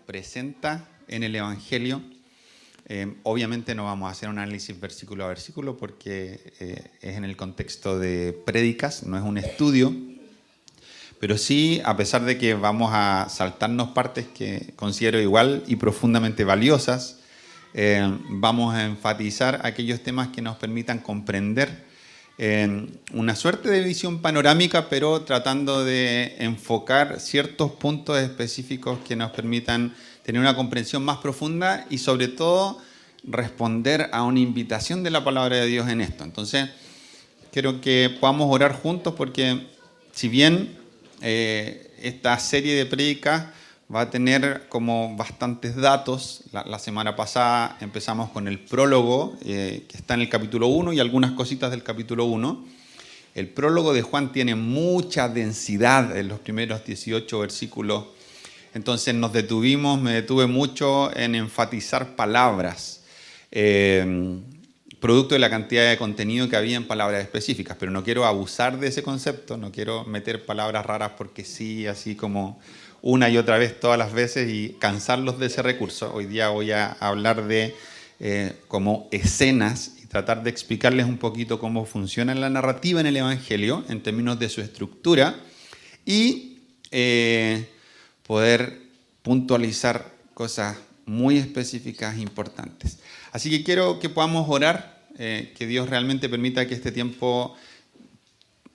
Presenta en el Evangelio. Obviamente no vamos a hacer un análisis versículo a versículo porque es en el contexto de prédicas, no es un estudio, pero sí, a pesar de que vamos a saltarnos partes que considero igual y profundamente valiosas, vamos a enfatizar aquellos temas que nos permitan comprender una suerte de visión panorámica, pero tratando de enfocar ciertos puntos específicos que nos permitan tener una comprensión más profunda y sobre todo responder a una invitación de la palabra de Dios en esto. Entonces, quiero que podamos orar juntos porque si bien esta serie de prédicas va a tener como bastantes datos. La semana pasada empezamos con el prólogo, que está en el capítulo 1 y algunas cositas del capítulo 1. El prólogo de Juan tiene mucha densidad en los primeros 18 versículos. Entonces me detuve mucho en enfatizar palabras, producto de la cantidad de contenido que había en palabras específicas. Pero no quiero abusar de ese concepto, no quiero meter palabras raras porque sí, así como una y otra vez, todas las veces, y cansarlos de ese recurso. Hoy día voy a hablar de como escenas y tratar de explicarles un poquito cómo funciona la narrativa en el Evangelio en términos de su estructura y poder puntualizar cosas muy específicas e importantes. Así que quiero que podamos orar, que Dios realmente permita que este tiempo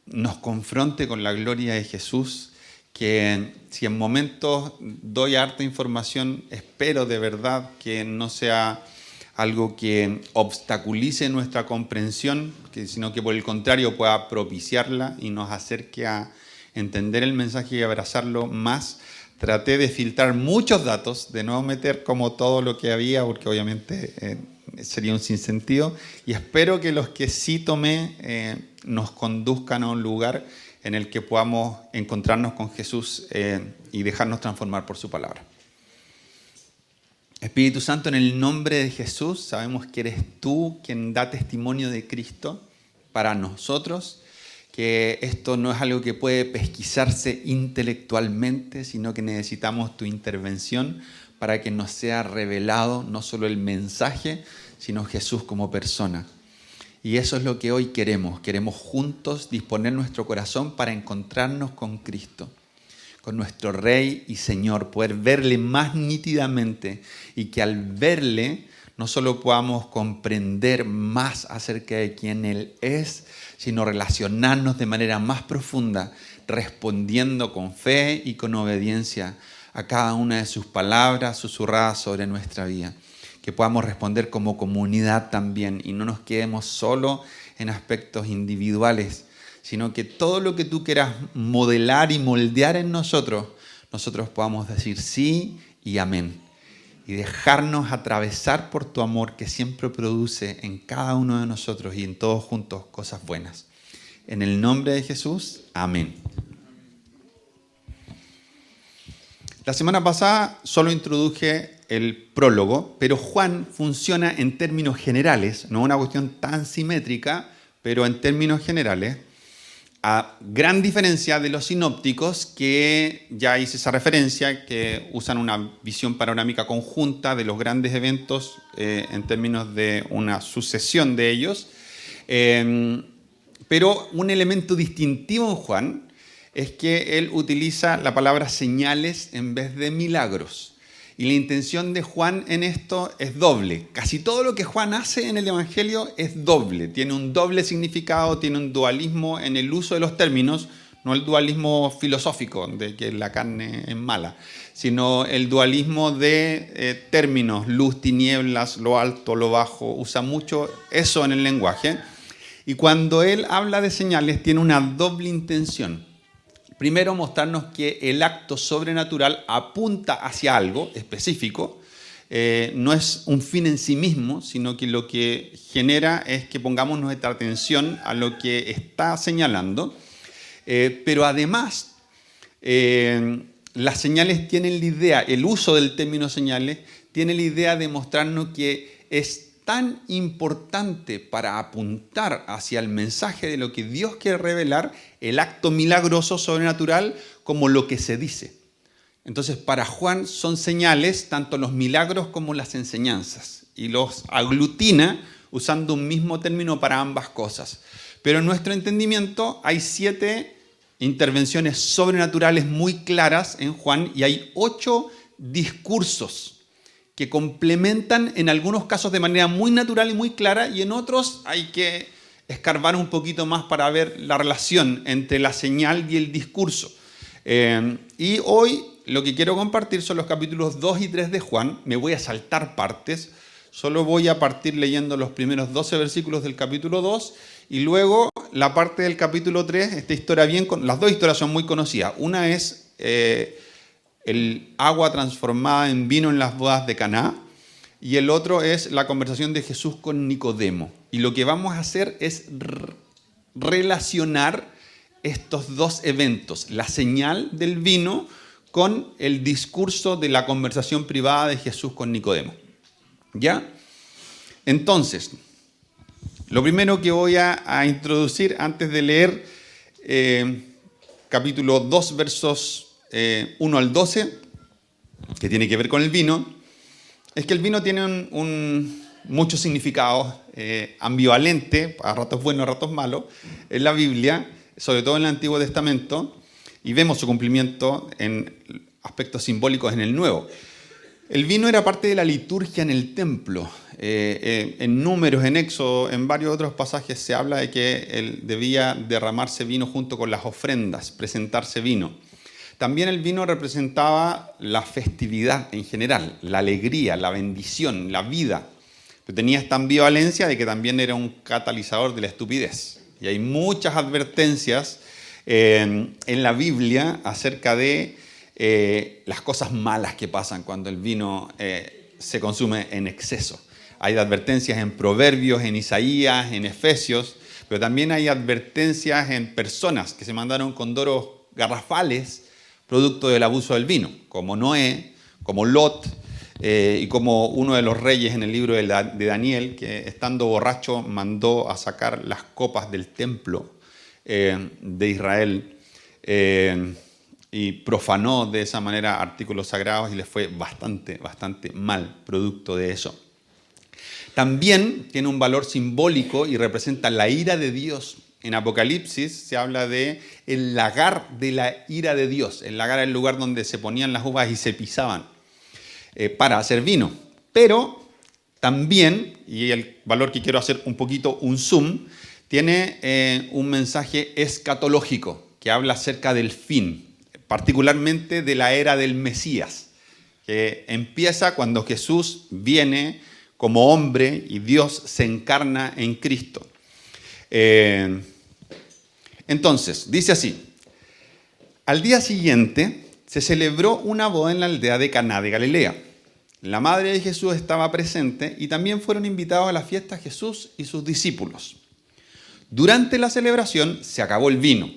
nos confronte con la gloria de Jesús, que si en momentos doy harta información, espero de verdad que no sea algo que obstaculice nuestra comprensión, sino que por el contrario pueda propiciarla y nos acerque a entender el mensaje y abrazarlo más. Traté de filtrar muchos datos, de no meter como todo lo que había, porque obviamente sería un sinsentido, y espero que los que sí tomé nos conduzcan a un lugar en el que podamos encontrarnos con Jesús y dejarnos transformar por su palabra. Espíritu Santo, en el nombre de Jesús, sabemos que eres tú quien da testimonio de Cristo para nosotros, que esto no es algo que puede pesquisarse intelectualmente, sino que necesitamos tu intervención para que nos sea revelado no solo el mensaje, sino Jesús como persona. Y eso es lo que hoy queremos. Queremos juntos disponer nuestro corazón para encontrarnos con Cristo, con nuestro Rey y Señor, poder verle más nítidamente y que al verle no solo podamos comprender más acerca de quién Él es, sino relacionarnos de manera más profunda, respondiendo con fe y con obediencia a cada una de sus palabras susurradas sobre nuestra vida. Que podamos responder como comunidad también y no nos quedemos solo en aspectos individuales, sino que todo lo que tú quieras modelar y moldear en nosotros podamos decir sí y amén. Y dejarnos atravesar por tu amor que siempre produce en cada uno de nosotros y en todos juntos cosas buenas. En el nombre de Jesús, amén. La semana pasada solo introduje el prólogo, pero Juan funciona en términos generales, no una cuestión tan simétrica, pero en términos generales, a gran diferencia de los sinópticos, que ya hice esa referencia, que usan una visión panorámica conjunta de los grandes eventos en términos de una sucesión de ellos. Pero un elemento distintivo en Juan es que él utiliza la palabra señales en vez de milagros. Y la intención de Juan en esto es doble. Casi todo lo que Juan hace en el Evangelio es doble. Tiene un doble significado, tiene un dualismo en el uso de los términos, no el dualismo filosófico de que la carne es mala, sino el dualismo de términos, luz, tinieblas, lo alto, lo bajo. Usa mucho eso en el lenguaje. Y cuando él habla de señales, tiene una doble intención. Primero, mostrarnos que el acto sobrenatural apunta hacia algo específico, no es un fin en sí mismo, sino que lo que genera es que pongamos nuestra atención a lo que está señalando, pero además las señales tienen la idea, el uso del término señales tiene la idea de mostrarnos que es tan importante para apuntar hacia el mensaje de lo que Dios quiere revelar, el acto milagroso sobrenatural, como lo que se dice. Entonces, para Juan son señales tanto los milagros como las enseñanzas, y los aglutina usando un mismo término para ambas cosas. Pero en nuestro entendimiento hay 7 intervenciones sobrenaturales muy claras en Juan y hay 8 discursos que complementan en algunos casos de manera muy natural y muy clara, y en otros hay que escarbar un poquito más para ver la relación entre la señal y el discurso. Y hoy lo que quiero compartir son los capítulos 2 y 3 de Juan. Me voy a saltar partes, solo voy a partir leyendo los primeros 12 versículos del capítulo 2 y luego la parte del capítulo 3, esta historia las dos historias son muy conocidas. Una es el agua transformada en vino en las bodas de Caná, y el otro es la conversación de Jesús con Nicodemo. Y lo que vamos a hacer es relacionar estos dos eventos, la señal del vino con el discurso de la conversación privada de Jesús con Nicodemo. ¿Ya? Entonces, lo primero que voy a introducir antes de leer capítulo 2, versos 1 al 12, que tiene que ver con el vino, es que el vino tiene muchos significados ambivalentes, a ratos buenos, a ratos malos, en la Biblia, sobre todo en el Antiguo Testamento, y vemos su cumplimiento en aspectos simbólicos en el Nuevo. El vino era parte de la liturgia en el templo. En Números, en Éxodo, en varios otros pasajes se habla de que debía derramarse vino junto con las ofrendas, presentarse vino. También el vino representaba la festividad en general, la alegría, la bendición, la vida. Pero tenía esta ambivalencia de que también era un catalizador de la estupidez. Y hay muchas advertencias en la Biblia acerca de las cosas malas que pasan cuando el vino se consume en exceso. Hay advertencias en Proverbios, en Isaías, en Efesios, pero también hay advertencias en personas que se mandaron con doros garrafales producto del abuso del vino, como Noé, como Lot, y como uno de los reyes en el libro de Daniel, que estando borracho mandó a sacar las copas del templo de Israel y profanó de esa manera artículos sagrados, y le fue bastante mal producto de eso. También tiene un valor simbólico y representa la ira de Dios. En Apocalipsis se habla de el lagar de la ira de Dios. El lagar es el lugar donde se ponían las uvas y se pisaban para hacer vino. Pero también, y el valor que quiero hacer un poquito un zoom, tiene un mensaje escatológico que habla acerca del fin, particularmente de la era del Mesías, que empieza cuando Jesús viene como hombre y Dios se encarna en Cristo. Entonces, dice así: al día siguiente se celebró una boda en la aldea de Caná de Galilea. La madre de Jesús estaba presente y también fueron invitados a la fiesta Jesús y sus discípulos. Durante la celebración se acabó el vino.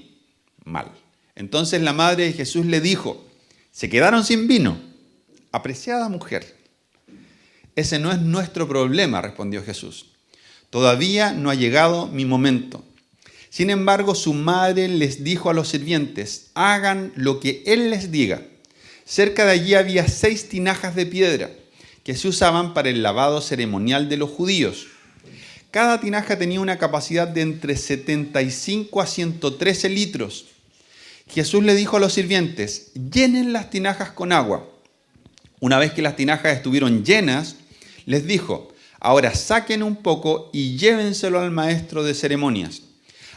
Mal. Entonces la madre de Jesús le dijo: ¿se quedaron sin vino? Apreciada mujer, ese no es nuestro problema, respondió Jesús. Todavía no ha llegado mi momento. Sin embargo, su madre les dijo a los sirvientes: hagan lo que él les diga. Cerca de allí había 6 tinajas de piedra que se usaban para el lavado ceremonial de los judíos. Cada tinaja tenía una capacidad de entre 75 a 113 litros. Jesús le dijo a los sirvientes: llenen las tinajas con agua. Una vez que las tinajas estuvieron llenas, les dijo: ahora saquen un poco y llévenselo al maestro de ceremonias.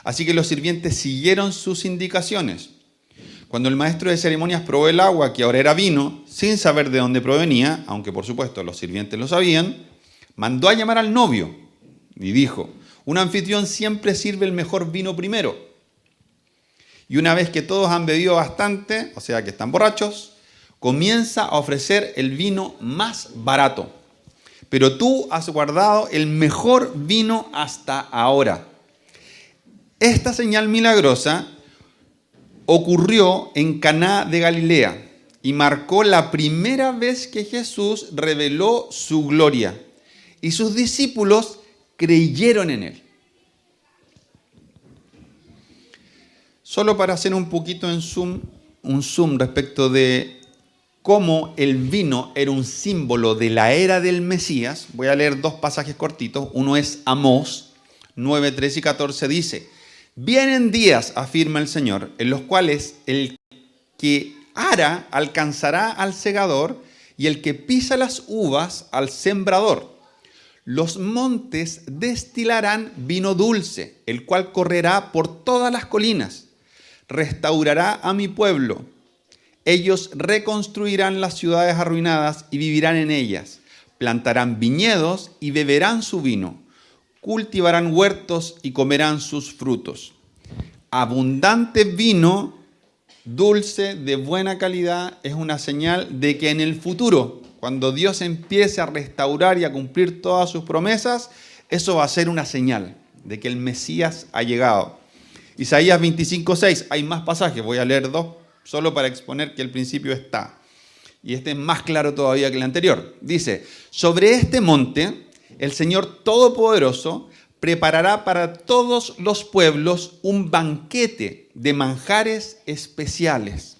Así que los sirvientes siguieron sus indicaciones. Cuando el maestro de ceremonias probó el agua, que ahora era vino, sin saber de dónde provenía, aunque por supuesto los sirvientes lo sabían, mandó a llamar al novio y dijo: un anfitrión siempre sirve el mejor vino primero. Y una vez que todos han bebido bastante, o sea que están borrachos, comienza a ofrecer el vino más barato. Pero tú has guardado el mejor vino hasta ahora. Esta señal milagrosa ocurrió en Caná de Galilea y marcó la primera vez que Jesús reveló su gloria, y sus discípulos creyeron en él. Solo para hacer un poquito un zoom respecto de como el vino era un símbolo de la era del Mesías, voy a leer dos pasajes cortitos. Uno es Amós 9, 13 y 14, dice: vienen días, afirma el Señor, en los cuales el que ara alcanzará al segador y el que pisa las uvas al sembrador. Los montes destilarán vino dulce, el cual correrá por todas las colinas. Restaurará a mi pueblo. Ellos reconstruirán las ciudades arruinadas y vivirán en ellas. Plantarán viñedos y beberán su vino. Cultivarán huertos y comerán sus frutos. Abundante vino dulce, de buena calidad, es una señal de que en el futuro, cuando Dios empiece a restaurar y a cumplir todas sus promesas, eso va a ser una señal de que el Mesías ha llegado. Isaías 25:6, hay más pasajes, voy a leer dos, solo para exponer que el principio está. Y este es más claro todavía que el anterior. Dice: sobre este monte, el Señor Todopoderoso preparará para todos los pueblos un banquete de manjares especiales,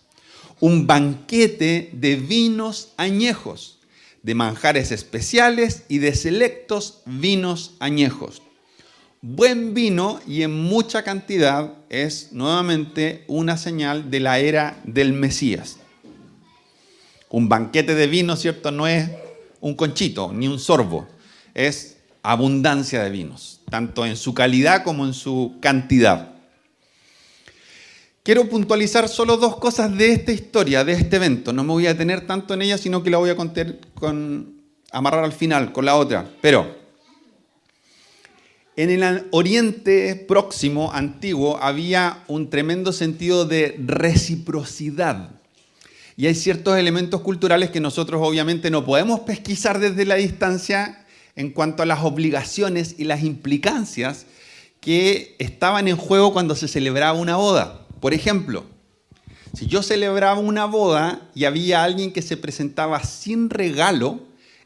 un banquete de vinos añejos, de manjares especiales y de selectos vinos añejos. Buen vino y en mucha cantidad es nuevamente una señal de la era del Mesías. Un banquete de vino, ¿cierto? No es un conchito ni un sorbo, es abundancia de vinos, tanto en su calidad como en su cantidad. Quiero puntualizar solo dos cosas de esta historia, de este evento. No me voy a detener tanto en ella, sino que la voy a amarrar al final con la otra. Pero en el Oriente Próximo, antiguo, había un tremendo sentido de reciprocidad. Y hay ciertos elementos culturales que nosotros obviamente no podemos pesquisar desde la distancia en cuanto a las obligaciones y las implicancias que estaban en juego cuando se celebraba una boda. Por ejemplo, si yo celebraba una boda y había alguien que se presentaba sin regalo,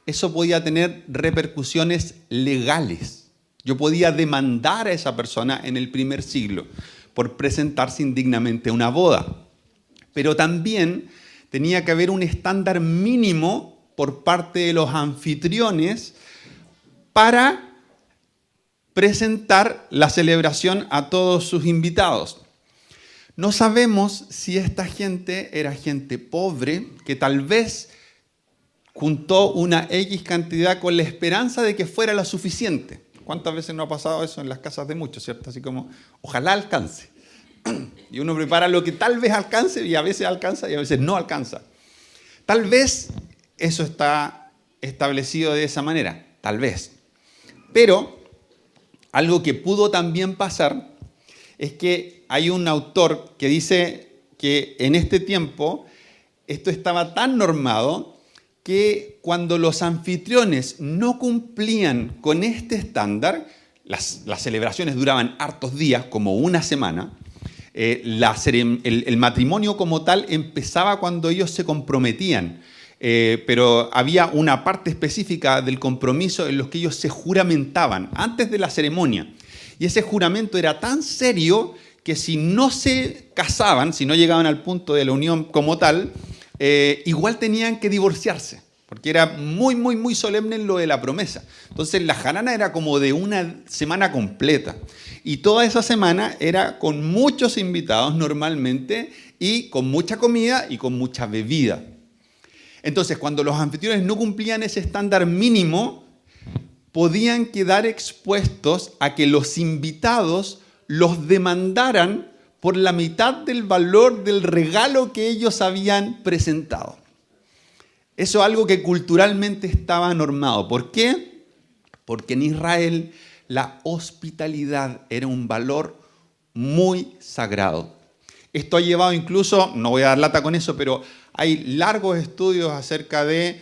eso podía tener repercusiones legales. Yo podía demandar a esa persona en el primer siglo por presentarse indignamente a una boda. Pero también tenía que haber un estándar mínimo por parte de los anfitriones para presentar la celebración a todos sus invitados. No sabemos si esta gente era gente pobre, que tal vez juntó una X cantidad con la esperanza de que fuera lo suficiente. ¿Cuántas veces no ha pasado eso en las casas de muchos, cierto? Así como, ojalá alcance. Y uno prepara lo que tal vez alcance y a veces alcanza y a veces no alcanza. Tal vez eso está establecido de esa manera, tal vez. Pero algo que pudo también pasar es que hay un autor que dice que en este tiempo esto estaba tan normado que cuando los anfitriones no cumplían con este estándar, las celebraciones duraban hartos días, como una semana, el matrimonio como tal empezaba cuando ellos se comprometían, pero había una parte específica del compromiso en los que ellos se juramentaban antes de la ceremonia. Y ese juramento era tan serio que si no se casaban, si no llegaban al punto de la unión como tal, igual tenían que divorciarse, porque era muy, muy, muy solemne lo de la promesa. Entonces la jarana era como de una semana completa. Y toda esa semana era con muchos invitados normalmente y con mucha comida y con mucha bebida. Entonces cuando los anfitriones no cumplían ese estándar mínimo, podían quedar expuestos a que los invitados los demandaran por la mitad del valor del regalo que ellos habían presentado. Eso es algo que culturalmente estaba normado. ¿Por qué? Porque en Israel la hospitalidad era un valor muy sagrado. Esto ha llevado incluso, no voy a dar lata con eso, pero hay largos estudios acerca de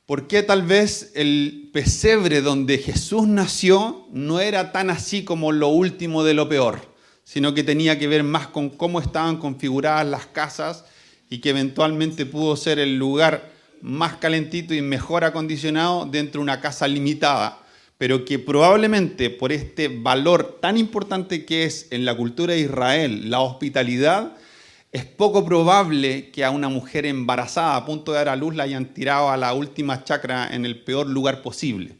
por qué tal vez el pesebre donde Jesús nació no era tan así como lo último de lo peor, sino que tenía que ver más con cómo estaban configuradas las casas y que eventualmente pudo ser el lugar más calentito y mejor acondicionado dentro de una casa limitada, pero que probablemente por este valor tan importante que es en la cultura de Israel, la hospitalidad, Es poco probable que a una mujer embarazada a punto de dar a luz la hayan tirado a la última chacra en el peor lugar posible.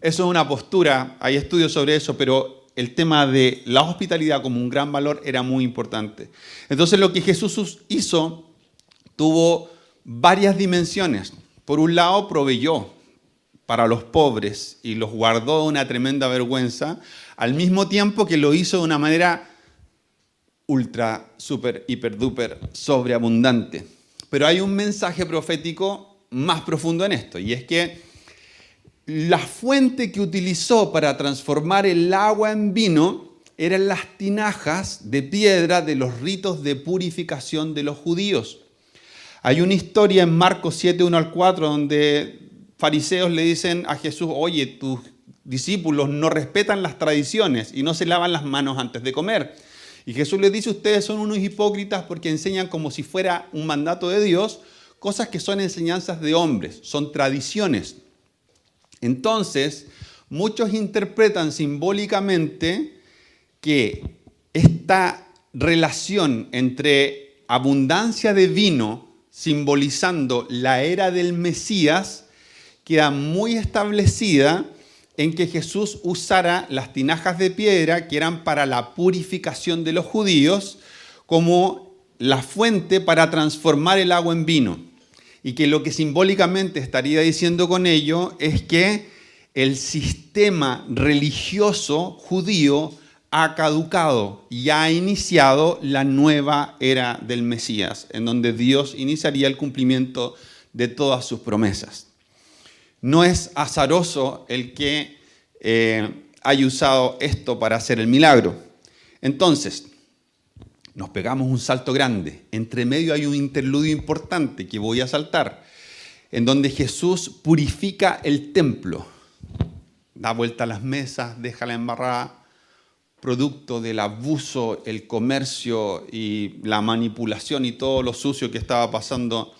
Eso es una postura, hay estudios sobre eso, pero el tema de la hospitalidad como un gran valor era muy importante. Entonces lo que Jesús hizo tuvo varias dimensiones. Por un lado, proveyó para los pobres y los guardó de una tremenda vergüenza, al mismo tiempo que lo hizo de una manera ultra, super, hiper, duper, sobreabundante. Pero hay un mensaje profético más profundo en esto, y es que la fuente que utilizó para transformar el agua en vino eran las tinajas de piedra de los ritos de purificación de los judíos. Hay una historia en Marcos 7, 1 al 4, donde fariseos le dicen a Jesús, oye, tus discípulos no respetan las tradiciones y no se lavan las manos antes de comer. Y Jesús les dice, ustedes son unos hipócritas porque enseñan como si fuera un mandato de Dios, cosas que son enseñanzas de hombres, son tradiciones. Entonces, muchos interpretan simbólicamente que esta relación entre abundancia de vino, simbolizando la era del Mesías, queda muy establecida en que Jesús usara las tinajas de piedra que eran para la purificación de los judíos como la fuente para transformar el agua en vino. Y que lo que simbólicamente estaría diciendo con ello es que el sistema religioso judío ha caducado y ha iniciado la nueva era del Mesías, en donde Dios iniciaría el cumplimiento de todas sus promesas. No es azaroso el que haya usado esto para hacer el milagro. Entonces, nos pegamos un salto grande. Entre medio hay un interludio importante que voy a saltar, en donde Jesús purifica el templo. Da vuelta a las mesas, deja la embarrada, producto del abuso, el comercio y la manipulación y todo lo sucio que estaba pasando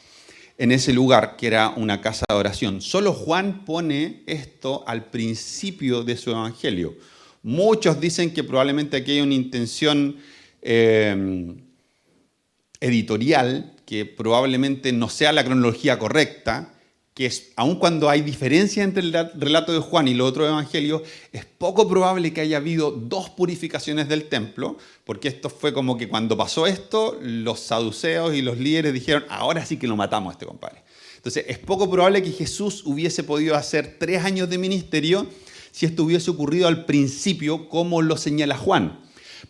en ese lugar, que era una casa de oración. Solo Juan pone esto al principio de su evangelio. Muchos dicen que probablemente aquí hay una intención editorial, que probablemente no sea la cronología correcta, que es, aun cuando hay diferencia entre el relato de Juan y los otros evangelios, es poco probable que haya habido dos purificaciones del templo, porque esto fue como que cuando pasó esto, los saduceos y los líderes dijeron, ahora sí que lo matamos a este compadre. Entonces, es poco probable que Jesús hubiese podido hacer 3 años de ministerio si esto hubiese ocurrido al principio, como lo señala Juan.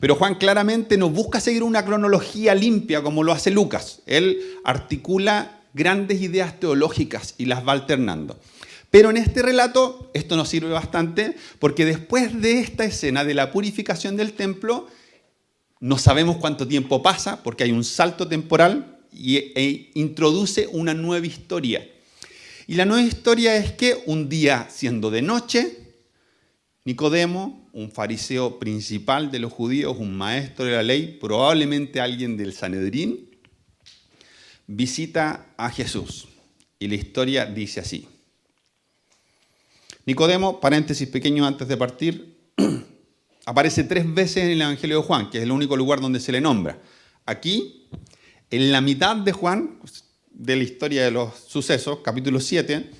Pero Juan claramente no busca seguir una cronología limpia como lo hace Lucas. Él articula grandes ideas teológicas y las va alternando. Pero en este relato esto nos sirve bastante porque después de esta escena de la purificación del templo, no sabemos cuánto tiempo pasa porque hay un salto temporal e introduce una nueva historia. Y la nueva historia es que un día, siendo de noche, Nicodemo, un fariseo principal de los judíos, un maestro de la ley, probablemente alguien del Sanedrín, visita a Jesús. Y la historia dice así. Nicodemo, paréntesis pequeño antes de partir, aparece 3 veces en el Evangelio de Juan, que es el único lugar donde se le nombra. Aquí, en la mitad de Juan, de la historia de los sucesos, capítulo 7,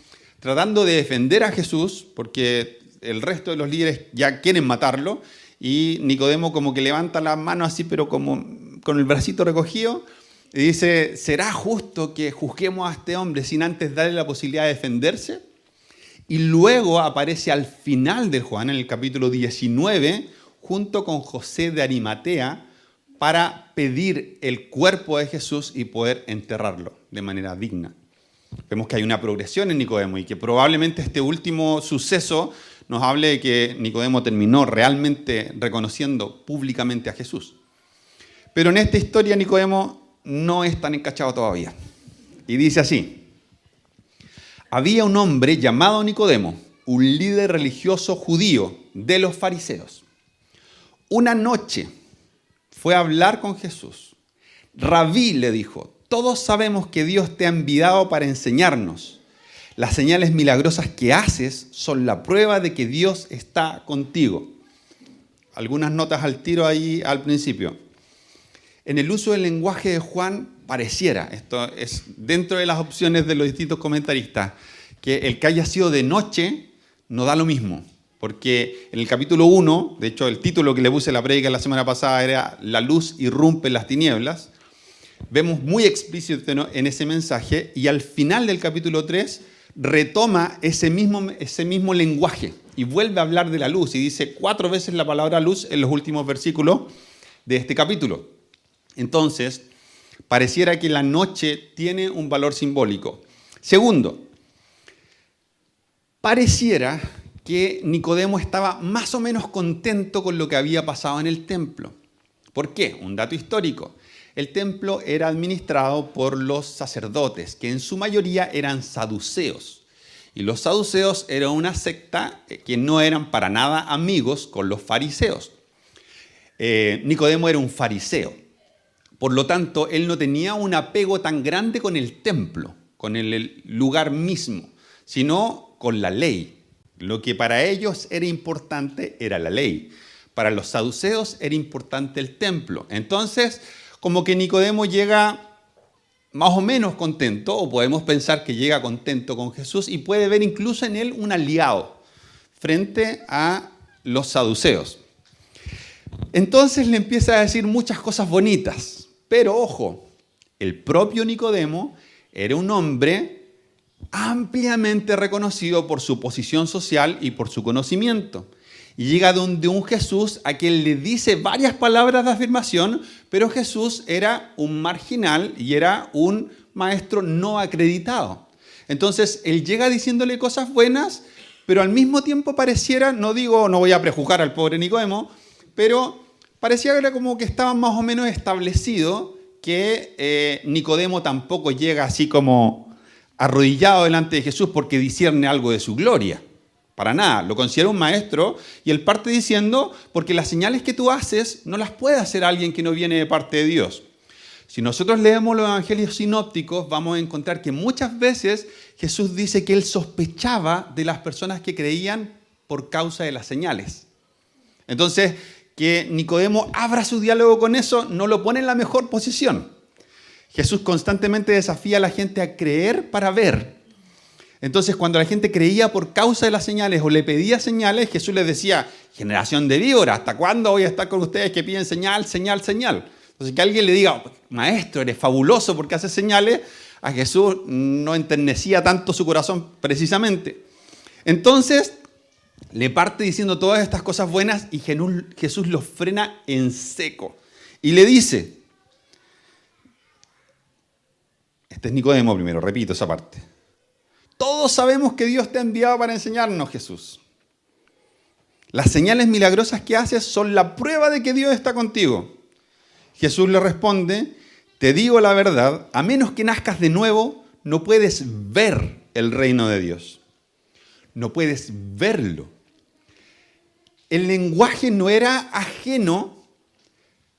tratando de defender a Jesús, porque el resto de los líderes ya quieren matarlo, y Nicodemo como que levanta la mano así, pero como con el bracito recogido, y dice, ¿será justo que juzguemos a este hombre sin antes darle la posibilidad de defenderse? Y luego aparece al final de Juan, en el capítulo 19, junto con José de Arimatea, para pedir el cuerpo de Jesús y poder enterrarlo de manera digna. Vemos que hay una progresión en Nicodemo y que probablemente este último suceso nos hable de que Nicodemo terminó realmente reconociendo públicamente a Jesús. Pero en esta historia Nicodemo no es tan encachado todavía. Y dice así: había un hombre llamado Nicodemo, un líder religioso judío de los fariseos. Una noche fue a hablar con Jesús. Rabí, le dijo, todos sabemos que Dios te ha enviado para enseñarnos. Las señales milagrosas que haces son la prueba de que Dios está contigo. Algunas notas al tiro ahí al principio. En el uso del lenguaje de Juan pareciera, esto es dentro de las opciones de los distintos comentaristas, que el que haya sido de noche no da lo mismo. Porque en el capítulo 1, de hecho el título que le puse a la prédica la semana pasada era La luz irrumpe en las tinieblas, vemos muy explícito en ese mensaje y al final del capítulo 3 retoma ese mismo lenguaje y vuelve a hablar de la luz y dice 4 veces la palabra luz en los últimos versículos de este capítulo. Entonces, pareciera que la noche tiene un valor simbólico. Segundo, pareciera que Nicodemo estaba más o menos contento con lo que había pasado en el templo. ¿Por qué? Un dato histórico. El templo era administrado por los sacerdotes, que en su mayoría eran saduceos. Y los saduceos eran una secta que no eran para nada amigos con los fariseos. Nicodemo era un fariseo. Por lo tanto, él no tenía un apego tan grande con el templo, con el lugar mismo, sino con la ley. Lo que para ellos era importante era la ley. Para los saduceos era importante el templo. Entonces, como que Nicodemo llega más o menos contento, o podemos pensar que llega contento con Jesús y puede ver incluso en él un aliado frente a los saduceos. Entonces le empieza a decir muchas cosas bonitas, pero ojo, el propio Nicodemo era un hombre ampliamente reconocido por su posición social y por su conocimiento. Y llega donde un Jesús a quien le dice varias palabras de afirmación, pero Jesús era un marginal y era un maestro no acreditado. Entonces, él llega diciéndole cosas buenas, pero al mismo tiempo pareciera, no voy a prejuzgar al pobre Nicodemo, pero parecía que era como que estaba más o menos establecido que Nicodemo tampoco llega así como arrodillado delante de Jesús porque discierne algo de su gloria. Para nada, lo considera un maestro y él parte diciendo, porque las señales que tú haces no las puede hacer alguien que no viene de parte de Dios. Si nosotros leemos los evangelios sinópticos, vamos a encontrar que muchas veces Jesús dice que él sospechaba de las personas que creían por causa de las señales. Entonces, que Nicodemo abra su diálogo con eso no lo pone en la mejor posición. Jesús constantemente desafía a la gente a creer para ver. Entonces, cuando la gente creía por causa de las señales o le pedía señales, Jesús les decía, generación de víboras, ¿hasta cuándo voy a estar con ustedes que piden señal, señal, señal? Entonces, que alguien le diga, maestro, eres fabuloso porque haces señales, a Jesús no enternecía tanto su corazón precisamente. Entonces, le parte diciendo todas estas cosas buenas y Jesús los frena en seco. Y le dice, este es Nicodemo primero, repito esa parte. Todos sabemos que Dios te ha enviado para enseñarnos, Jesús. Las señales milagrosas que haces son la prueba de que Dios está contigo. Jesús le responde, te digo la verdad, a menos que nazcas de nuevo, no puedes ver el reino de Dios. No puedes verlo. El lenguaje no era ajeno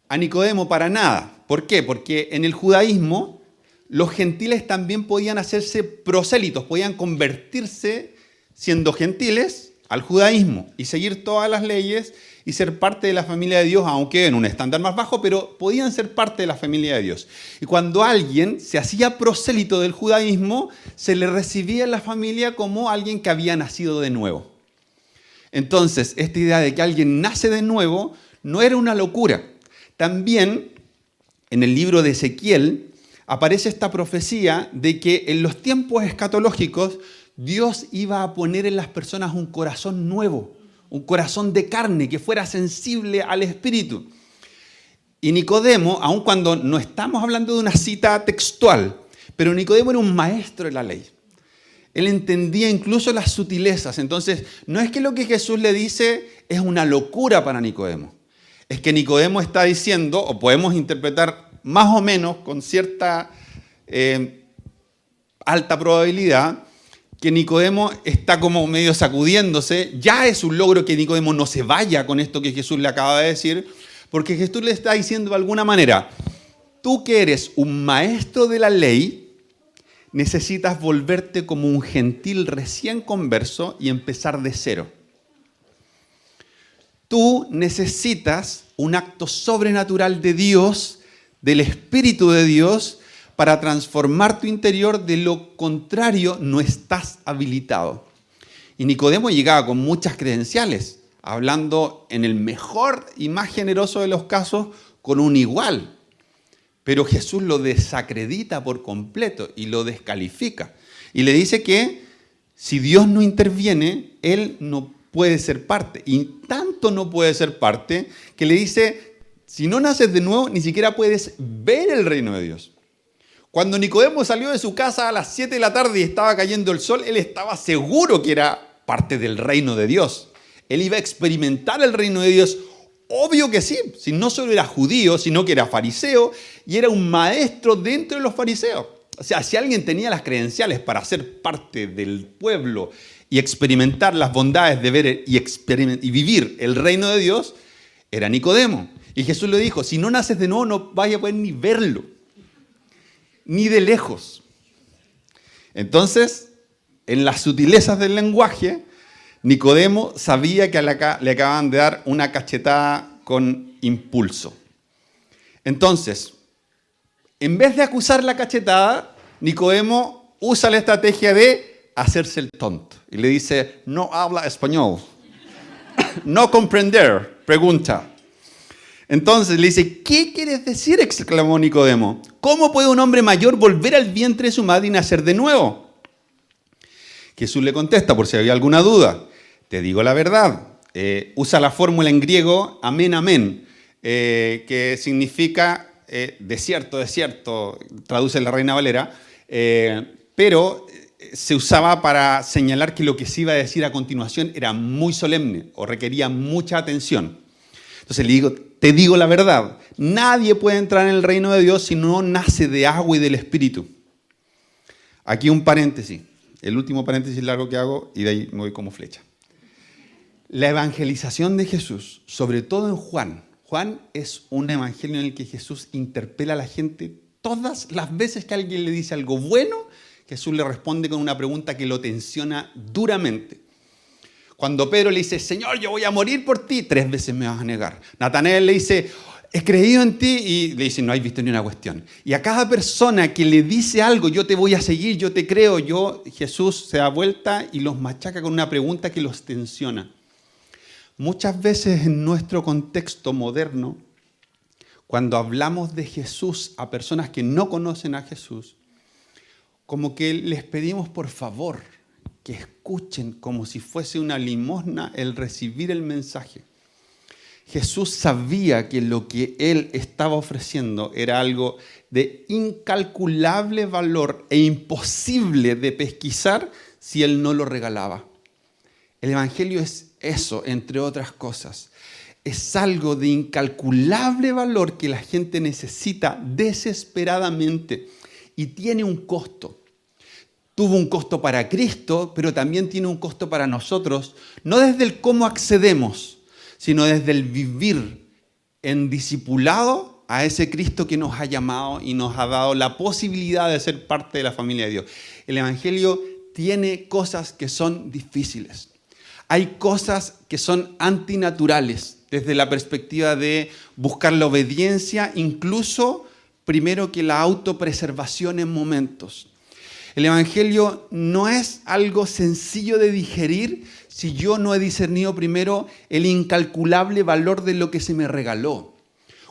a Nicodemo para nada. ¿Por qué? Porque en el judaísmo los gentiles también podían hacerse prosélitos, podían convertirse siendo gentiles al judaísmo y seguir todas las leyes y ser parte de la familia de Dios, aunque en un estándar más bajo, pero podían ser parte de la familia de Dios. Y cuando alguien se hacía prosélito del judaísmo, se le recibía en la familia como alguien que había nacido de nuevo. Entonces, esta idea de que alguien nace de nuevo no era una locura. También, en el libro de Ezequiel, aparece esta profecía de que en los tiempos escatológicos Dios iba a poner en las personas un corazón nuevo, un corazón de carne que fuera sensible al Espíritu. Y Nicodemo, aun cuando no estamos hablando de una cita textual, pero Nicodemo era un maestro de la ley. Él entendía incluso las sutilezas. Entonces, no es que lo que Jesús le dice es una locura para Nicodemo. Es que Nicodemo está diciendo, o podemos interpretar más o menos con cierta alta probabilidad, que Nicodemo está como medio sacudiéndose. Ya es un logro que Nicodemo no se vaya con esto que Jesús le acaba de decir, porque Jesús le está diciendo de alguna manera, tú que eres un maestro de la ley, necesitas volverte como un gentil recién converso y empezar de cero. Tú necesitas un acto sobrenatural de Dios del Espíritu de Dios para transformar tu interior, de lo contrario no estás habilitado. Y Nicodemo llegaba con muchas credenciales, hablando en el mejor y más generoso de los casos con un igual. Pero Jesús lo desacredita por completo y lo descalifica. Y le dice que si Dios no interviene, él no puede ser parte. Y tanto no puede ser parte que le dice, si no naces de nuevo, ni siquiera puedes ver el reino de Dios. Cuando Nicodemo salió de su casa a las 7 de la tarde y estaba cayendo el sol, él estaba seguro que era parte del reino de Dios. Él iba a experimentar el reino de Dios. Obvio que sí, si no solo era judío, sino que era fariseo y era un maestro dentro de los fariseos. O sea, si alguien tenía las credenciales para ser parte del pueblo y experimentar las bondades de ver y vivir el reino de Dios, era Nicodemo. Y Jesús le dijo, si no naces de nuevo, no vayas a poder ni verlo, ni de lejos. Entonces, en las sutilezas del lenguaje, Nicodemo sabía que le acababan de dar una cachetada con impulso. Entonces, en vez de acusar la cachetada, Nicodemo usa la estrategia de hacerse el tonto. Y le dice, no habla español. No comprender, pregunta. Entonces le dice, ¿qué quieres decir?, exclamó Nicodemo. ¿Cómo puede un hombre mayor volver al vientre de su madre y nacer de nuevo? Jesús le contesta, por si había alguna duda. Te digo la verdad. Usa la fórmula en griego, amén, amén, que significa desierto, desierto, traduce la Reina Valera, pero se usaba para señalar que lo que se iba a decir a continuación era muy solemne o requería mucha atención. Entonces le digo, te digo la verdad, nadie puede entrar en el reino de Dios si no nace de agua y del Espíritu. Aquí un paréntesis, el último paréntesis largo que hago y de ahí me voy como flecha. La evangelización de Jesús, sobre todo en Juan. Juan es un evangelio en el que Jesús interpela a la gente todas las veces que alguien le dice algo bueno, Jesús le responde con una pregunta que lo tensiona duramente. Cuando Pedro le dice, Señor, yo voy a morir por ti, 3 veces me vas a negar. Natanael le dice, he creído en ti, y le dice, no has visto ni una cuestión. Y a cada persona que le dice algo, yo te voy a seguir, yo te creo, Jesús se da vuelta y los machaca con una pregunta que los tensiona. Muchas veces en nuestro contexto moderno, cuando hablamos de Jesús a personas que no conocen a Jesús, como que les pedimos por favor que escuchen como si fuese una limosna el recibir el mensaje. Jesús sabía que lo que él estaba ofreciendo era algo de incalculable valor e imposible de pesquisar si él no lo regalaba. El evangelio es eso, entre otras cosas. Es algo de incalculable valor que la gente necesita desesperadamente y tiene un costo. Tuvo un costo para Cristo, pero también tiene un costo para nosotros, no desde el cómo accedemos, sino desde el vivir en discipulado a ese Cristo que nos ha llamado y nos ha dado la posibilidad de ser parte de la familia de Dios. El evangelio tiene cosas que son difíciles. Hay cosas que son antinaturales desde la perspectiva de buscar la obediencia, incluso primero que la autopreservación en momentos. El evangelio no es algo sencillo de digerir si yo no he discernido primero el incalculable valor de lo que se me regaló.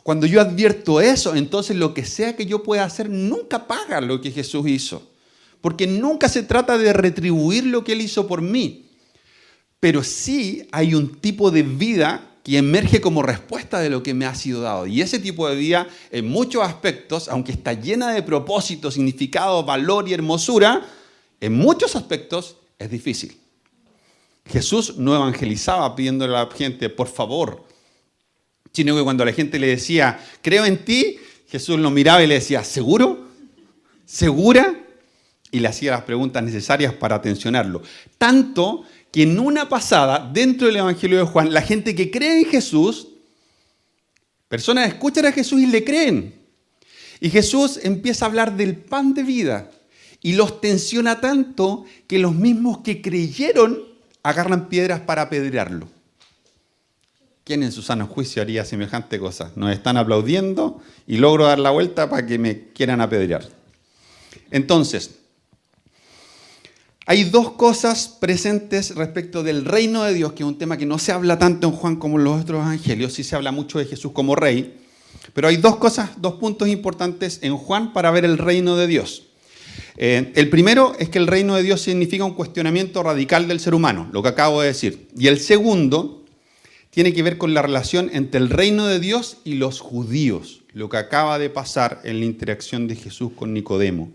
Cuando yo advierto eso, entonces lo que sea que yo pueda hacer nunca paga lo que Jesús hizo. Porque nunca se trata de retribuir lo que Él hizo por mí. Pero sí hay un tipo de vida que emerge como respuesta de lo que me ha sido dado. Y ese tipo de vida, en muchos aspectos, aunque está llena de propósito, significado, valor y hermosura, en muchos aspectos es difícil. Jesús no evangelizaba pidiéndole a la gente, por favor, sino que cuando la gente le decía, creo en ti, Jesús lo miraba y le decía, ¿seguro? ¿Segura? Y le hacía las preguntas necesarias para atencionarlo. Tanto que en una pasada, dentro del Evangelio de Juan, la gente que cree en Jesús, personas escuchan a Jesús y le creen. Y Jesús empieza a hablar del pan de vida y los tensiona tanto que los mismos que creyeron agarran piedras para apedrearlo. ¿Quién en su sano juicio haría semejante cosa? Nos están aplaudiendo y logro dar la vuelta para que me quieran apedrear. Entonces, hay dos cosas presentes respecto del reino de Dios, que es un tema que no se habla tanto en Juan como en los otros evangelios. Sí se habla mucho de Jesús como rey, pero hay dos puntos importantes en Juan para ver el reino de Dios. El primero es que el reino de Dios significa un cuestionamiento radical del ser humano, lo que acabo de decir. Y el segundo tiene que ver con la relación entre el reino de Dios y los judíos, lo que acaba de pasar en la interacción de Jesús con Nicodemo.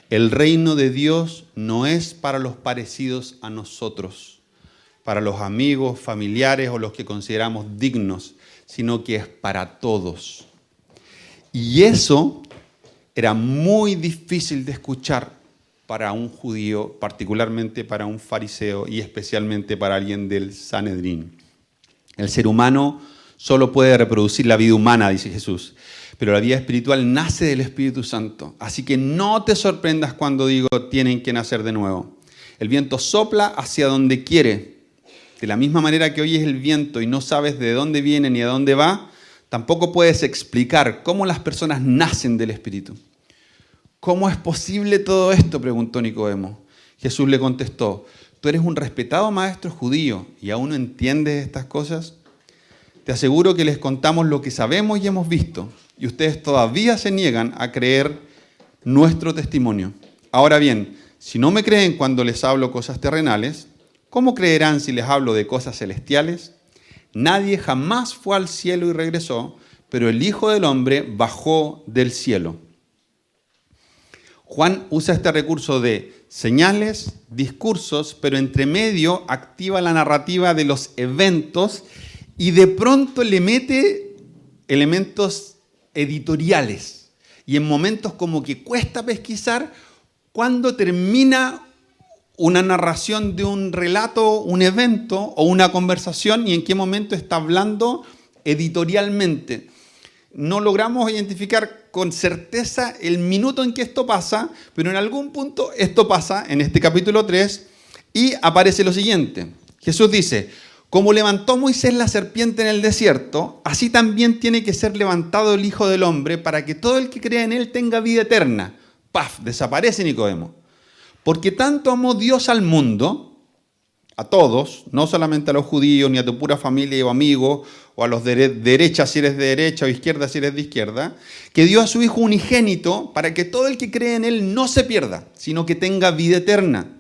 El reino de Dios no es para los parecidos a nosotros, para los amigos, familiares o los que consideramos dignos, sino que es para todos. Y eso era muy difícil de escuchar para un judío, particularmente para un fariseo y especialmente para alguien del Sanedrín. El ser humano solo puede reproducir la vida humana, dice Jesús, pero la vida espiritual nace del Espíritu Santo. Así que no te sorprendas cuando digo tienen que nacer de nuevo. El viento sopla hacia donde quiere. De la misma manera que oyes el viento y no sabes de dónde viene ni a dónde va, tampoco puedes explicar cómo las personas nacen del Espíritu. ¿Cómo es posible todo esto?, preguntó Nicodemo. Jesús le contestó, tú eres un respetado maestro judío y aún no entiendes estas cosas. Te aseguro que les contamos lo que sabemos y hemos visto, y ustedes todavía se niegan a creer nuestro testimonio. Ahora bien, si no me creen cuando les hablo cosas terrenales, ¿cómo creerán si les hablo de cosas celestiales? Nadie jamás fue al cielo y regresó, pero el Hijo del Hombre bajó del cielo. Juan usa este recurso de señales, discursos, pero entre medio activa la narrativa de los eventos y de pronto le mete elementos editoriales. Y en momentos como que cuesta pesquisar cuándo termina una narración de un relato, un evento o una conversación y en qué momento está hablando editorialmente. No logramos identificar con certeza el minuto en que esto pasa, pero en algún punto esto pasa en este capítulo 3 y aparece lo siguiente. Jesús dice, como levantó Moisés la serpiente en el desierto, así también tiene que ser levantado el Hijo del Hombre para que todo el que crea en él tenga vida eterna. ¡Paf! Desaparece Nicodemo. Porque tanto amó Dios al mundo, a todos, no solamente a los judíos, ni a tu pura familia o amigos, o a los de derecha si eres de derecha o izquierda si eres de izquierda, que dio a su Hijo unigénito para que todo el que cree en él no se pierda, sino que tenga vida eterna.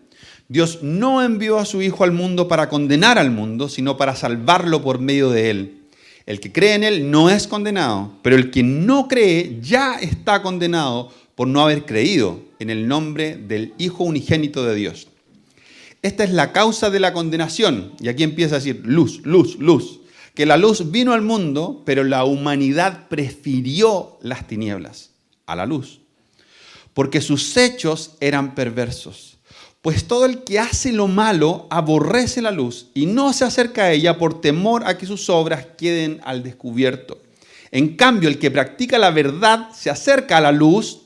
Dios no envió a su Hijo al mundo para condenar al mundo, sino para salvarlo por medio de él. El que cree en él no es condenado, pero el que no cree ya está condenado por no haber creído en el nombre del Hijo unigénito de Dios. Esta es la causa de la condenación. Y aquí empieza a decir luz, luz, luz. Que la luz vino al mundo, pero la humanidad prefirió las tinieblas a la luz. Porque sus hechos eran perversos. Pues todo el que hace lo malo aborrece la luz y no se acerca a ella por temor a que sus obras queden al descubierto. En cambio, el que practica la verdad se acerca a la luz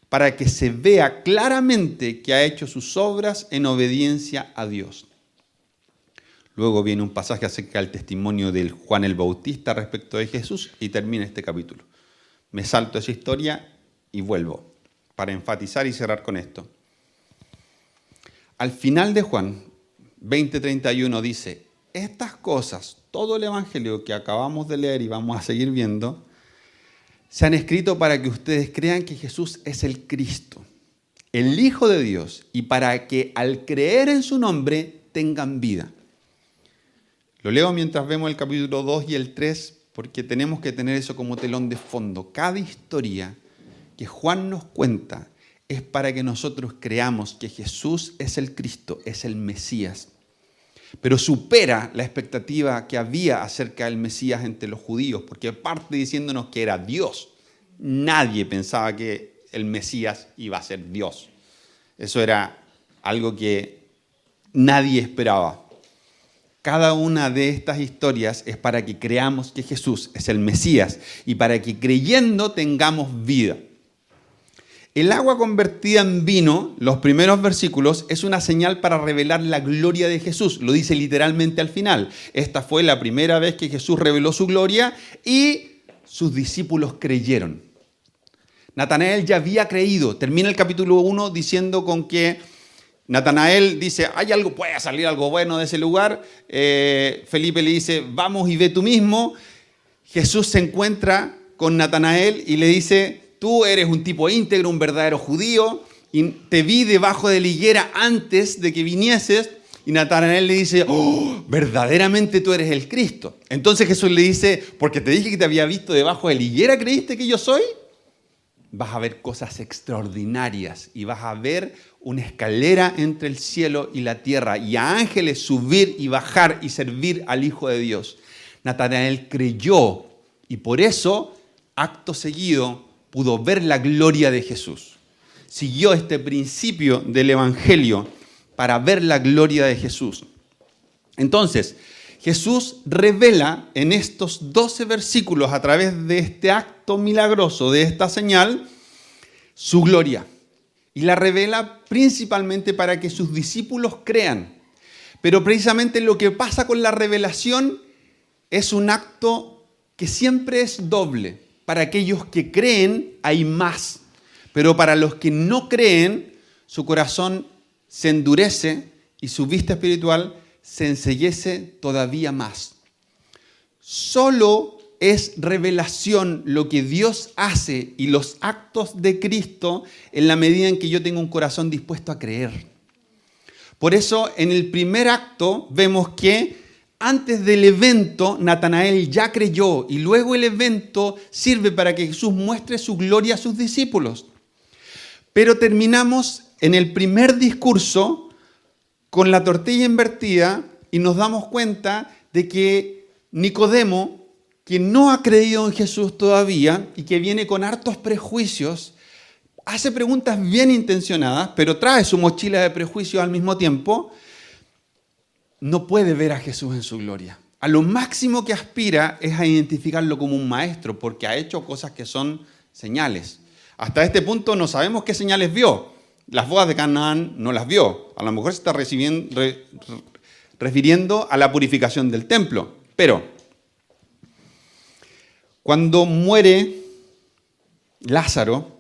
para que se vea claramente que ha hecho sus obras en obediencia a Dios. Luego viene un pasaje acerca del testimonio de Juan el Bautista respecto de Jesús y termina este capítulo. Me salto esa historia y vuelvo para enfatizar y cerrar con esto. Al final de Juan 20:31 dice, estas cosas, todo el evangelio que acabamos de leer y vamos a seguir viendo, se han escrito para que ustedes crean que Jesús es el Cristo, el Hijo de Dios, y para que al creer en su nombre tengan vida. Lo leo mientras vemos el capítulo 2 y el 3, porque tenemos que tener eso como telón de fondo. Cada historia que Juan nos cuenta es para que nosotros creamos que Jesús es el Cristo, es el Mesías. Pero supera la expectativa que había acerca del Mesías entre los judíos, porque parte diciéndonos que era Dios. Nadie pensaba que el Mesías iba a ser Dios. Eso era algo que nadie esperaba. Cada una de estas historias es para que creamos que Jesús es el Mesías y para que creyendo tengamos vida. El agua convertida en vino, los primeros versículos, es una señal para revelar la gloria de Jesús. Lo dice literalmente al final. Esta fue la primera vez que Jesús reveló su gloria y sus discípulos creyeron. Natanael ya había creído. Termina el capítulo 1 diciendo con que Natanael dice, puede salir algo bueno de ese lugar. Felipe le dice, vamos y ve tú mismo. Jesús se encuentra con Natanael y le dice, tú eres un tipo íntegro, un verdadero judío, y te vi debajo de la higuera antes de que vinieses. Y Natanael le dice, verdaderamente tú eres el Cristo. Entonces Jesús le dice, porque te dije que te había visto debajo de la higuera, ¿creíste que yo soy? Vas a ver cosas extraordinarias y vas a ver una escalera entre el cielo y la tierra y a ángeles subir y bajar y servir al Hijo de Dios. Natanael creyó y por eso, acto seguido, pudo ver la gloria de Jesús. Siguió este principio del Evangelio para ver la gloria de Jesús. Entonces, Jesús revela en estos 12 versículos, a través de este acto milagroso, de esta señal, su gloria. Y la revela principalmente para que sus discípulos crean. Pero precisamente lo que pasa con la revelación es un acto que siempre es doble. Para aquellos que creen hay más, pero para los que no creen, su corazón se endurece y su vista espiritual se enceguece todavía más. Solo es revelación lo que Dios hace y los actos de Cristo en la medida en que yo tengo un corazón dispuesto a creer. Por eso en el primer acto vemos que antes del evento, Natanael ya creyó y luego el evento sirve para que Jesús muestre su gloria a sus discípulos. Pero terminamos en el primer discurso con la tortilla invertida y nos damos cuenta de que Nicodemo, que no ha creído en Jesús todavía y que viene con hartos prejuicios, hace preguntas bien intencionadas, pero trae su mochila de prejuicios al mismo tiempo. No puede ver a Jesús en su gloria. A lo máximo que aspira es a identificarlo como un maestro, porque ha hecho cosas que son señales. Hasta este punto no sabemos qué señales vio. Las bodas de Canaán no las vio. A lo mejor se está refiriendo a la purificación del templo. Pero cuando muere Lázaro,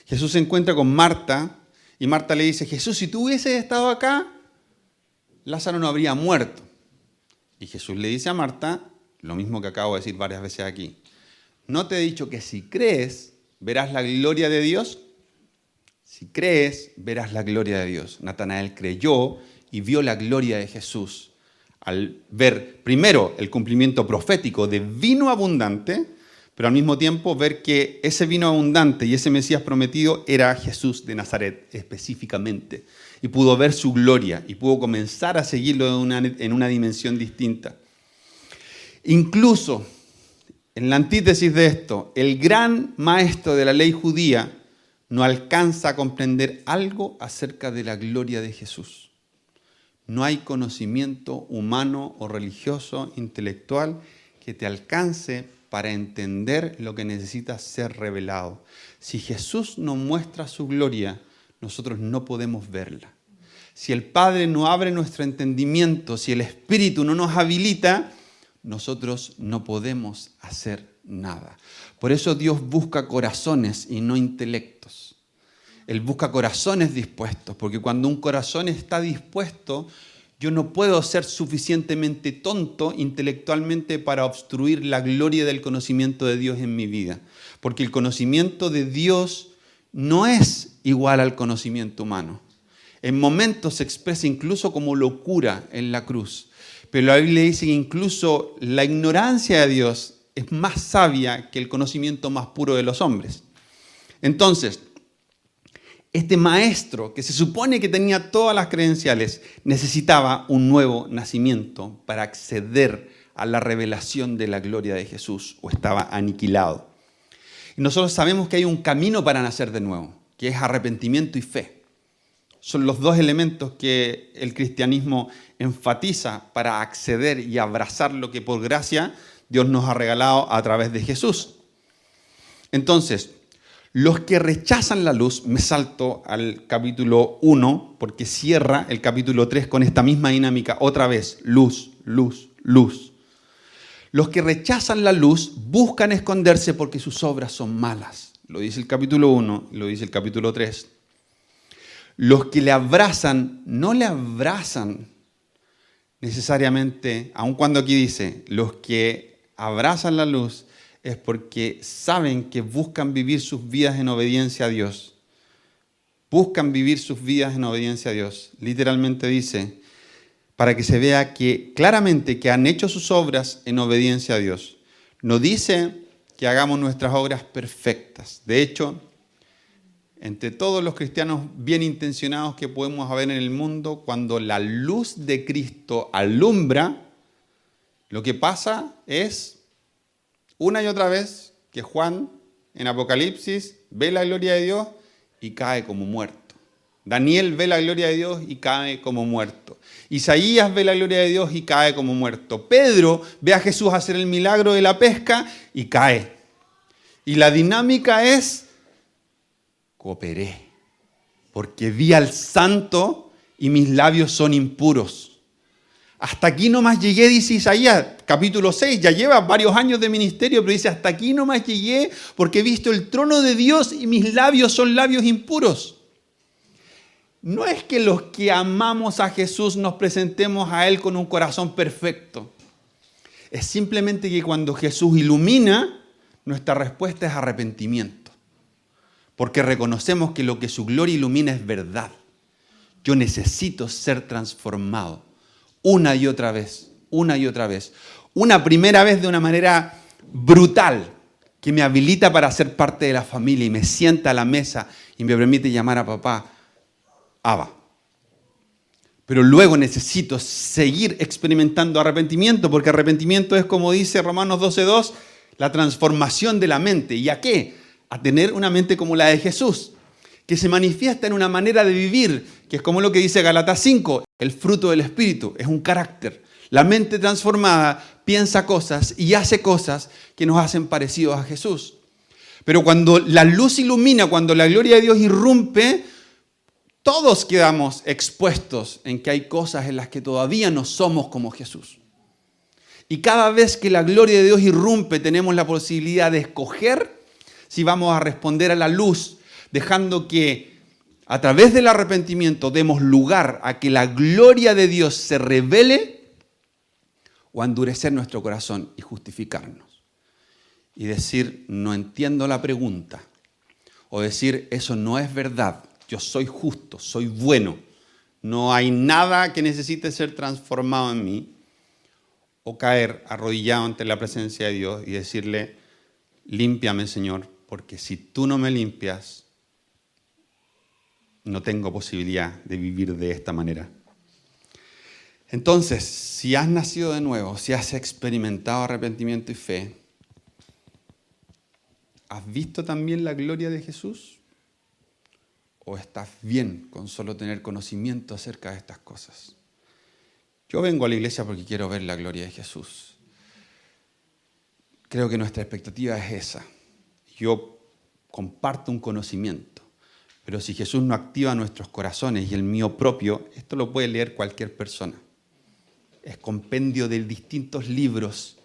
Jesús se encuentra con Marta y Marta le dice, Jesús, si tú hubieses estado acá, Lázaro no habría muerto. Y Jesús le dice a Marta, lo mismo que acabo de decir varias veces aquí, ¿no te he dicho que si crees, verás la gloria de Dios? Si crees, verás la gloria de Dios. Natanael creyó y vio la gloria de Jesús al ver primero el cumplimiento profético de vino abundante, pero al mismo tiempo ver que ese vino abundante y ese Mesías prometido era Jesús de Nazaret específicamente. Y pudo ver su gloria y pudo comenzar a seguirlo en una dimensión distinta. Incluso, en la antítesis de esto, el gran maestro de la ley judía no alcanza a comprender algo acerca de la gloria de Jesús. No hay conocimiento humano o religioso, intelectual, que te alcance para entender lo que necesita ser revelado. Si Jesús nos muestra su gloria, nosotros no podemos verla. Si el Padre no abre nuestro entendimiento, si el Espíritu no nos habilita, nosotros no podemos hacer nada. Por eso Dios busca corazones y no intelectos. Él busca corazones dispuestos, porque cuando un corazón está dispuesto, yo no puedo ser suficientemente tonto intelectualmente para obstruir la gloria del conocimiento de Dios en mi vida. Porque el conocimiento de Dios no es igual al conocimiento humano. En momentos se expresa incluso como locura en la cruz. Pero la Biblia dice que incluso la ignorancia de Dios es más sabia que el conocimiento más puro de los hombres. Entonces, este maestro, que se supone que tenía todas las credenciales, necesitaba un nuevo nacimiento para acceder a la revelación de la gloria de Jesús, o estaba aniquilado. Y nosotros sabemos que hay un camino para nacer de nuevo, que es arrepentimiento y fe. Son los dos elementos que el cristianismo enfatiza para acceder y abrazar lo que por gracia Dios nos ha regalado a través de Jesús. Entonces, Los que rechazan la luz, me salto al capítulo 1, porque cierra el capítulo 3 con esta misma dinámica, otra vez, luz, luz, luz. Los que rechazan la luz buscan esconderse porque sus obras son malas. Lo dice el capítulo 1, lo dice el capítulo 3. Los que le abrazan, no le abrazan necesariamente, aun cuando aquí dice, los que abrazan la luz es porque saben que buscan vivir sus vidas en obediencia a Dios. Buscan vivir sus vidas en obediencia a Dios. Literalmente dice, para que se vea que claramente que han hecho sus obras en obediencia a Dios. No dice que hagamos nuestras obras perfectas. De hecho, entre todos los cristianos bien intencionados que podemos haber en el mundo, cuando la luz de Cristo alumbra, lo que pasa es, una y otra vez, que Juan en Apocalipsis ve la gloria de Dios y cae como muerto. Daniel ve la gloria de Dios y cae como muerto. Isaías ve la gloria de Dios y cae como muerto. Pedro ve a Jesús hacer el milagro de la pesca y cae. Y la dinámica es, cooperé, porque vi al santo y mis labios son impuros. Hasta aquí nomás llegué, dice Isaías, capítulo 6, ya lleva varios años de ministerio, pero dice, hasta aquí nomás llegué porque he visto el trono de Dios y mis labios son labios impuros. No es que los que amamos a Jesús nos presentemos a Él con un corazón perfecto. Es simplemente que cuando Jesús ilumina, nuestra respuesta es arrepentimiento. Porque reconocemos que lo que su gloria ilumina es verdad. Yo necesito ser transformado una y otra vez, una y otra vez. Una primera vez de una manera brutal, que me habilita para ser parte de la familia y me sienta a la mesa y me permite llamar a papá Abba. Pero luego necesito seguir experimentando arrepentimiento, porque arrepentimiento es, como dice Romanos 12:2, la transformación de la mente. ¿Y a qué? A tener una mente como la de Jesús, que se manifiesta en una manera de vivir, que es como lo que dice Gálatas 5, el fruto del Espíritu, es un carácter. La mente transformada piensa cosas y hace cosas que nos hacen parecidos a Jesús. Pero cuando la luz ilumina, cuando la gloria de Dios irrumpe, todos quedamos expuestos en que hay cosas en las que todavía no somos como Jesús. Y cada vez que la gloria de Dios irrumpe, tenemos la posibilidad de escoger si vamos a responder a la luz, dejando que a través del arrepentimiento demos lugar a que la gloria de Dios se revele, o a endurecer nuestro corazón y justificarnos. Y decir, no entiendo la pregunta. O decir, eso no es verdad. Yo soy justo, soy bueno. No hay nada que necesite ser transformado en mí. O caer arrodillado ante la presencia de Dios y decirle, límpiame, Señor, porque si tú no me limpias, no tengo posibilidad de vivir de esta manera. Entonces, si has nacido de nuevo, si has experimentado arrepentimiento y fe, ¿has visto también la gloria de Jesús? ¿O estás bien con solo tener conocimiento acerca de estas cosas? Yo vengo a la iglesia porque quiero ver la gloria de Jesús. Creo que nuestra expectativa es esa. Yo comparto un conocimiento, pero si Jesús no activa nuestros corazones y el mío propio, esto lo puede leer cualquier persona. Es compendio de distintos libros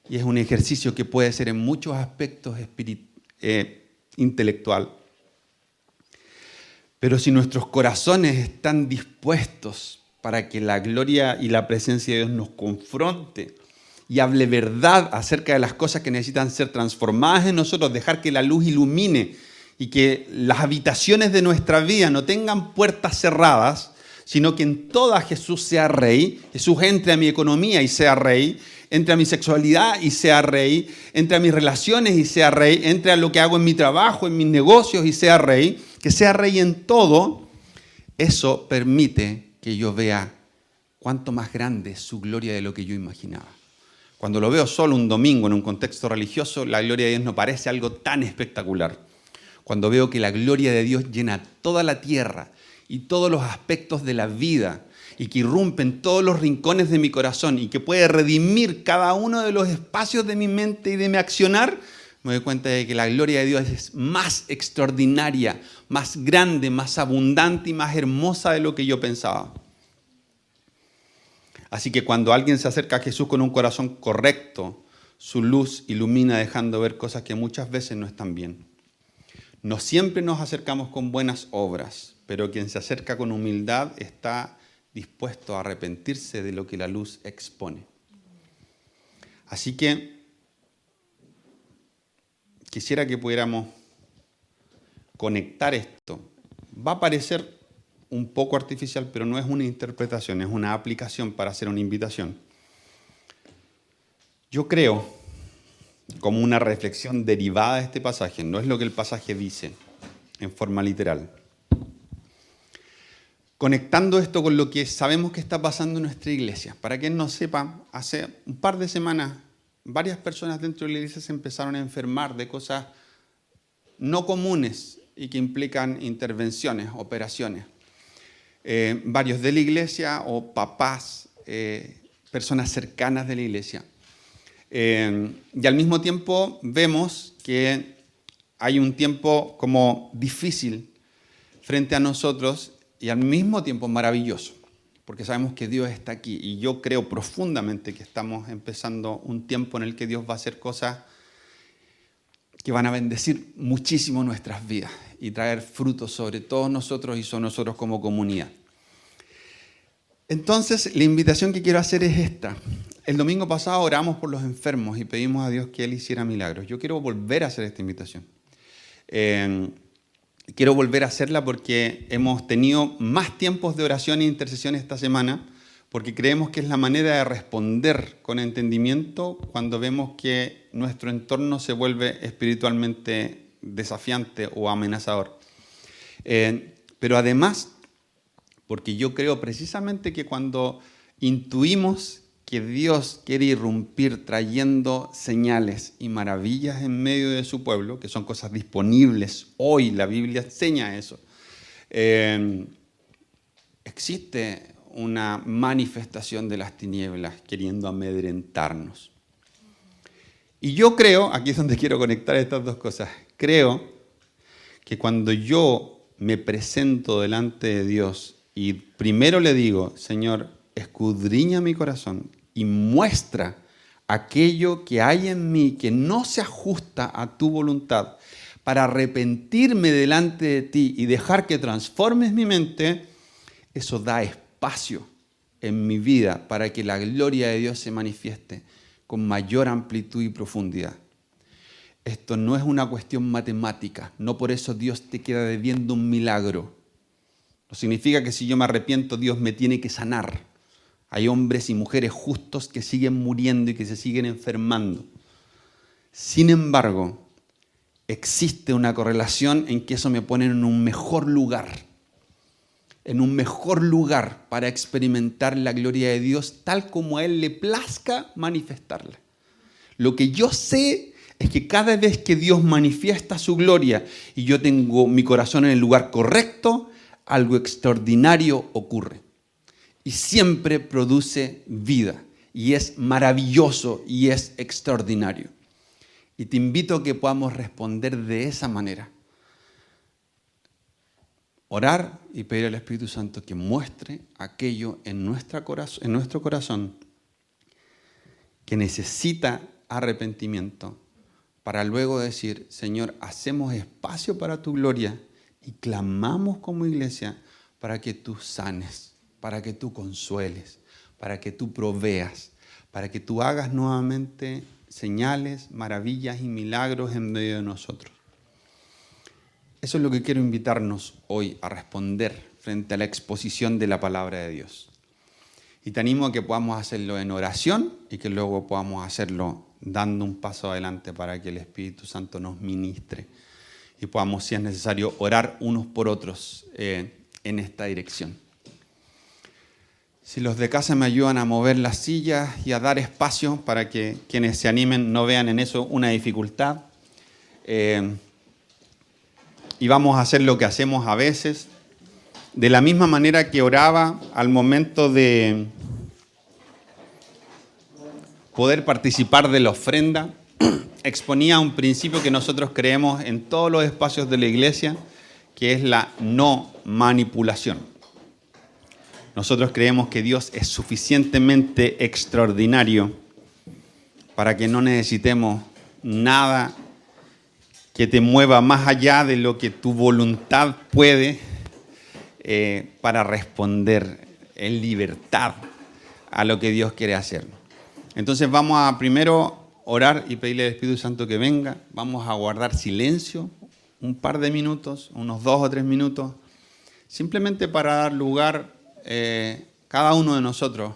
y es un ejercicio que puede ser en muchos aspectos intelectual. Pero si nuestros corazones están dispuestos para que la gloria y la presencia de Dios nos confronte y hable verdad acerca de las cosas que necesitan ser transformadas en nosotros, dejar que la luz ilumine y que las habitaciones de nuestra vida no tengan puertas cerradas, sino que en toda Jesús sea rey, Jesús entre a mi economía y sea rey, entre a mi sexualidad y sea rey, entre a mis relaciones y sea rey, entre a lo que hago en mi trabajo, en mis negocios y sea rey, que sea rey en todo, eso permite que yo vea cuánto más grande es su gloria de lo que yo imaginaba. Cuando lo veo solo un domingo en un contexto religioso, la gloria de Dios no parece algo tan espectacular. Cuando veo que la gloria de Dios llena toda la tierra y todos los aspectos de la vida y que irrumpe en todos los rincones de mi corazón y que puede redimir cada uno de los espacios de mi mente y de mi accionar, me doy cuenta de que la gloria de Dios es más extraordinaria, más grande, más abundante y más hermosa de lo que yo pensaba. Así que cuando alguien se acerca a Jesús con un corazón correcto, su luz ilumina dejando ver cosas que muchas veces no están bien. No siempre nos acercamos con buenas obras, pero quien se acerca con humildad está dispuesto a arrepentirse de lo que la luz expone. Así que quisiera que pudiéramos conectar esto. Va a parecer un poco artificial, pero no es una interpretación, es una aplicación para hacer una invitación. Yo creo, como una reflexión derivada de este pasaje, no es lo que el pasaje dice en forma literal. Conectando esto con lo que sabemos que está pasando en nuestra iglesia. Para quien no sepa, hace un par de semanas varias personas dentro de la iglesia se empezaron a enfermar de cosas no comunes y que implican intervenciones, operaciones. Varios de la iglesia o papás, personas cercanas de la iglesia. Y al mismo tiempo vemos que hay un tiempo como difícil frente a nosotros y al mismo tiempo maravilloso, porque sabemos que Dios está aquí y yo creo profundamente que estamos empezando un tiempo en el que Dios va a hacer cosas que van a bendecir muchísimo nuestras vidas y traer frutos sobre todos nosotros y sobre nosotros como comunidad. Entonces, la invitación que quiero hacer es esta. El domingo pasado oramos por los enfermos y pedimos a Dios que Él hiciera milagros. Yo quiero volver a hacer esta invitación. Quiero volver a hacerla porque hemos tenido más tiempos de oración e intercesión esta semana, porque creemos que es la manera de responder con entendimiento cuando vemos que nuestro entorno se vuelve espiritualmente desafiante o amenazador. Pero además, porque yo creo precisamente que cuando intuimos que Dios quiere irrumpir trayendo señales y maravillas en medio de su pueblo, que son cosas disponibles hoy, la Biblia enseña eso, existe una manifestación de las tinieblas queriendo amedrentarnos. Y yo creo, aquí es donde quiero conectar estas dos cosas, creo que cuando yo me presento delante de Dios y primero le digo, Señor, escudriña mi corazón y muestra aquello que hay en mí que no se ajusta a tu voluntad para arrepentirme delante de ti y dejar que transformes mi mente, eso da espacio en mi vida para que la gloria de Dios se manifieste con mayor amplitud y profundidad. Esto no es una cuestión matemática, no por eso Dios te queda debiendo un milagro. No significa que si yo me arrepiento, Dios me tiene que sanar. Hay hombres y mujeres justos que siguen muriendo y que se siguen enfermando. Sin embargo, existe una correlación en que eso me pone en un mejor lugar para experimentar la gloria de Dios tal como a Él le plazca manifestarla. Lo que yo sé es que cada vez que Dios manifiesta su gloria y yo tengo mi corazón en el lugar correcto, algo extraordinario ocurre. Y siempre produce vida. Y es maravilloso y es extraordinario. Y te invito a que podamos responder de esa manera. Orar y pedir al Espíritu Santo que muestre aquello en nuestro corazón que necesita arrepentimiento para luego decir, Señor, hacemos espacio para tu gloria y clamamos como iglesia para que tú sanes, para que tú consueles, para que tú proveas, para que tú hagas nuevamente señales, maravillas y milagros en medio de nosotros. Eso es lo que quiero invitarnos hoy a responder frente a la exposición de la palabra de Dios. Y te animo a que podamos hacerlo en oración y que luego podamos hacerlo dando un paso adelante para que el Espíritu Santo nos ministre y podamos, si es necesario, orar unos por otros en esta dirección. Si los de casa me ayudan a mover las sillas y a dar espacio para que quienes se animen no vean en eso una dificultad. Y vamos a hacer lo que hacemos a veces. De la misma manera que oraba al momento de poder participar de la ofrenda, exponía un principio que nosotros creemos en todos los espacios de la iglesia, que es la no manipulación. Nosotros creemos que Dios es suficientemente extraordinario para que no necesitemos nada que te mueva más allá de lo que tu voluntad puede para responder en libertad a lo que Dios quiere hacer. Entonces vamos a primero orar y pedirle al Espíritu Santo que venga. Vamos a guardar silencio un par de minutos, unos 2 o 3 minutos, simplemente para dar lugar cada uno de nosotros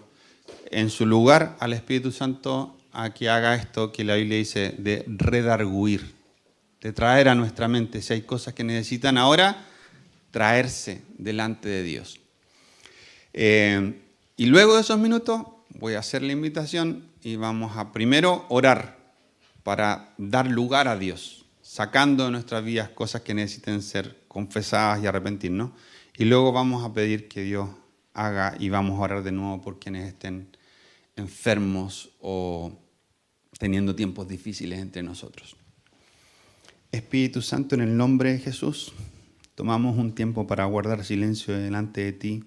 en su lugar al Espíritu Santo a que haga esto que la Biblia dice de redarguir, de traer a nuestra mente si hay cosas que necesitan ahora traerse delante de Dios. Y luego de esos minutos voy a hacer la invitación y vamos a primero orar para dar lugar a Dios, sacando de nuestras vidas cosas que necesiten ser confesadas y arrepentirnos. Y luego vamos a pedir que Dios haga y vamos a orar de nuevo por quienes estén enfermos o teniendo tiempos difíciles entre nosotros. Espíritu Santo, en el nombre de Jesús, tomamos un tiempo para guardar silencio delante de ti.